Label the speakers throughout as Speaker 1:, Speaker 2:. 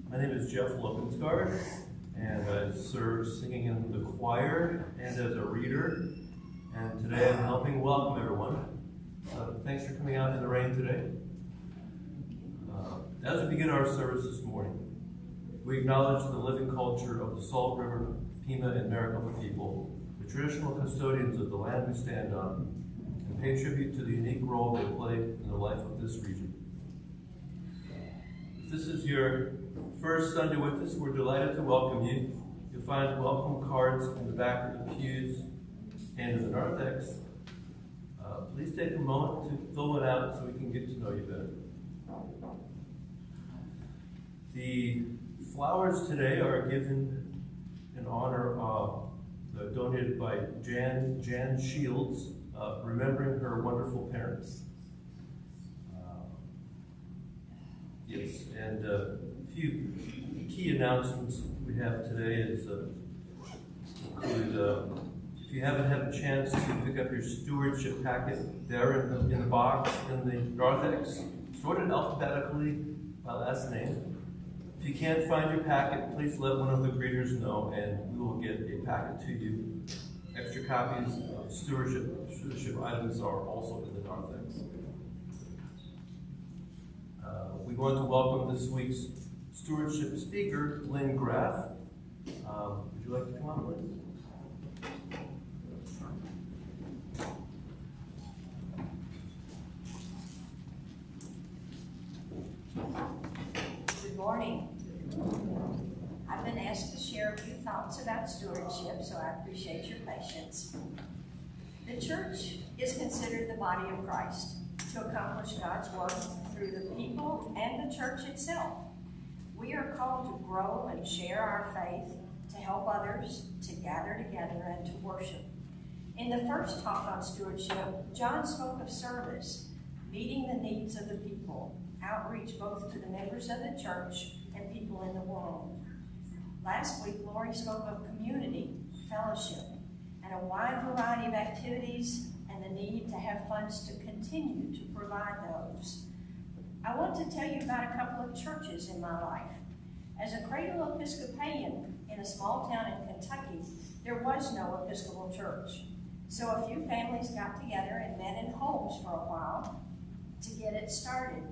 Speaker 1: My name is Jeff Lopensgaard, and I serve singing in the choir and as a reader. And today I'm helping welcome everyone. So thanks for coming out in the rain today. As we begin our service this morning, we acknowledge the living culture of the Salt River, Pima, and Maricopa people, the traditional custodians of the land we stand on, and pay tribute to the unique role they play in the life of this region. If this is your first Sunday with us, we're delighted to welcome you. You'll find welcome cards in the back of the pews and in the narthex. Please take a moment to fill it out so we can get to know you better. The flowers today are given in honor of, donated by Jan Shields, remembering her wonderful parents. Yes, and a few key announcements we have today is include, if you haven't had a chance to pick up your stewardship packet, there in the box in the narthex, sorted alphabetically by last name. If you can't find your packet, please let one of the greeters know, and we will get a packet to you. Extra copies of stewardship items are also in the narthex. We want to welcome this week's stewardship speaker, Lynn Graff. Would you like to come on, Lynn?
Speaker 2: Good morning. I've been asked to share a few thoughts about stewardship, so I appreciate your patience. The church is considered the body of Christ to accomplish God's work through the people and the church itself. We are called to grow and share our faith, to help others, to gather together, and to worship. In the first talk on stewardship, John spoke of service, meeting the needs of the people, outreach both to the members of the church and people in the world. Last week, Lori spoke of community, fellowship, and a wide variety of activities and the need to have funds to continue to provide those. I want to tell you about a couple of churches in my life. As a cradle Episcopalian in a small town in Kentucky, there was no Episcopal church. So a few families got together and met in homes for a while to get it started.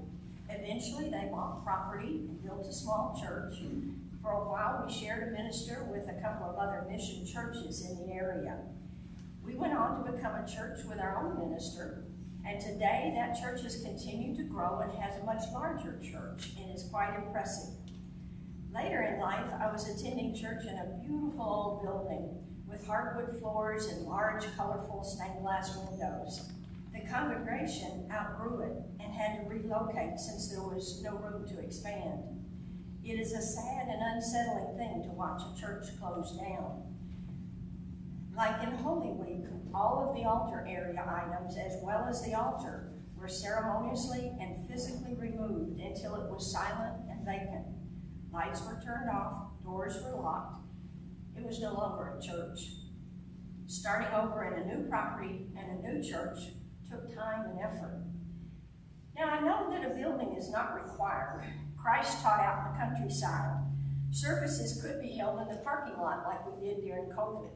Speaker 2: Eventually, they bought property and built a small church. For a while, we shared a minister with a couple of other mission churches in the area. We went on to become a church with our own minister, and today that church has continued to grow and has a much larger church and is quite impressive. Later in life, I was attending church in a beautiful old building with hardwood floors and large, colorful stained glass windows. The congregation outgrew it and had to relocate since there was no room to expand. It is a sad and unsettling thing to watch a church close down. Like in Holy Week, all of the altar area items, as well as the altar, were ceremoniously and physically removed until it was silent and vacant. Lights were turned off, doors were locked. It was no longer a church. Starting over in a new property and a new church took time and effort. Now, I know that a building is not required. Christ taught out in the countryside. Services could be held in the parking lot like we did during COVID,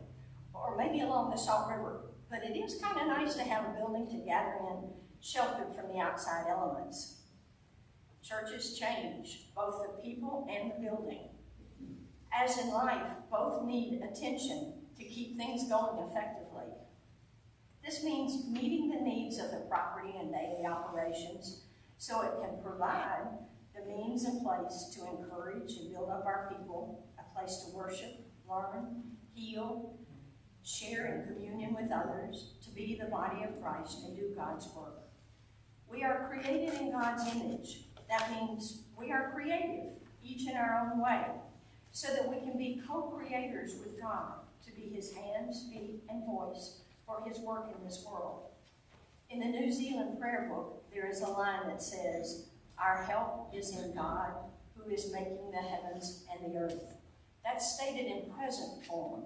Speaker 2: or maybe along the Salt River. But it is kind of nice to have a building to gather in, sheltered from the outside elements. Churches change, both the people and the building. As in life, both need attention to keep things going effectively. This means meeting the needs of the property and daily operations so it can provide the means and place to encourage and build up our people, a place to worship, learn, heal, share in communion with others, to be the body of Christ and do God's work. We are created in God's image. That means we are creative, each in our own way, so that we can be co-creators with God, to be his hands, feet, and voice for his work in this world. In the New Zealand prayer book, there is a line that says, "Our help is in God, who is making the heavens and the earth." That's stated in present form.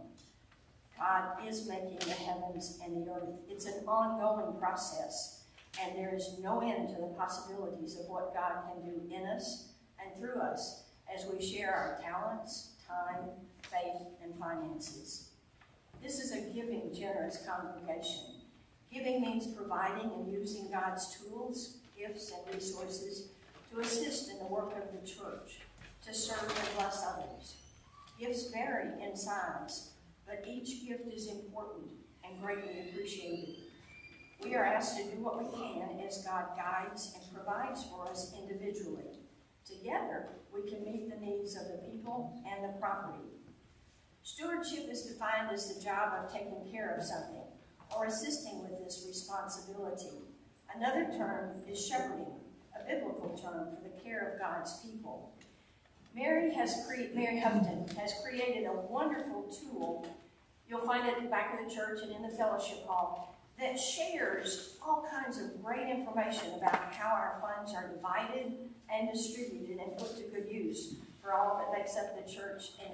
Speaker 2: God is making the heavens and the earth. It's an ongoing process, and there is no end to the possibilities of what God can do in us and through us as we share our talents, time, faith, and finances. This is a giving, generous congregation. Giving means providing and using God's tools, gifts, and resources to assist in the work of the church, to serve and bless others. Gifts vary in size, but each gift is important and greatly appreciated. We are asked to do what we can as God guides and provides for us individually. Together, we can meet the needs of the people and the property. Stewardship is defined as the job of taking care of something or assisting with this responsibility. Another term is shepherding, a biblical term for the care of God's people. Mary Houghton has created a wonderful tool. You'll find it back in the church and in the fellowship hall that shares all kinds of great information about how our funds are divided and distributed and put to good use for all that makes up the church and